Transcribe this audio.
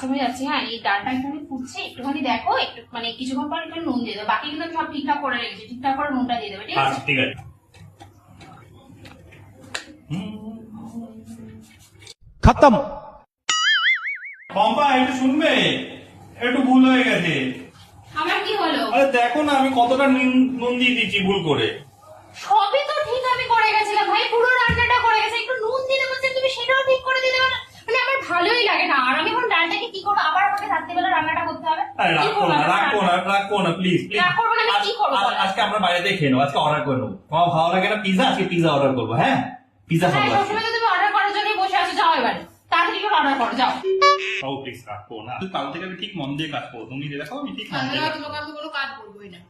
বাথরুমে যাচ্ছি। হ্যাঁ, এই ডালটা একটুখানি ফুটছে, একটুখানি দেখো, একটু মানে কিছুক্ষণ পর একটু নুন দিয়ে দেবো। বাকি কিন্তু আমি সব ঠিকঠাক করে রেখেছি, ঠিকঠাক করে নুনটা দিয়ে দেবে, ঠিক আছে? আচ্ছা ঠিক আছে। खत्म। পম্পা একটু শুনবে, একটু ভুল হয়ে গেছে। আমার কি হলো? আরে দেখো না আমি কতটা নুন দিয়ে দিচ্ছি ভুল করে। সবই তো ঠিক আমি করে গেছিলাম ভাই, পুরো রান্নাটা করে গেছে, একটু নুন দিতে বলছেন তুমি, সেটাও ঠিক করে দিতে পারো। মানে আমার ভালোই লাগে না। আর আমি এখন ডালটাকে কি করবো, আবার আমাকে রাত্রিবেলা রান্নাটা করতে হবে। আরে কি করবো আমি রাখবো না প্লিজ প্লিজ। রাগ করবো না, আমি কি করবো বলো? আজকে আমরা বাইরে থেকে খেয়ে নেবো, আজকে অর্ডার করে নেবো। তোমার ভালো লাগে না পিজা, আজকে পিজা অর্ডার করবো। হ্যাঁ পিজা হ্যাঁ, খাবো। সবসময় তো তুমি অর্ডার করার জন্যই বসে আছো, যাও এবারে তাড়াতাড়ি করে অর্ডার করো, যাও। ও প্লিজ রাখবো না, কাল থেকে আমি ঠিক মন দিয়ে কাজ করবো। তুমি দেখো আমি ঠিক মন দিয়ে তোমাকে আমি কোনো কাজ করবোই না।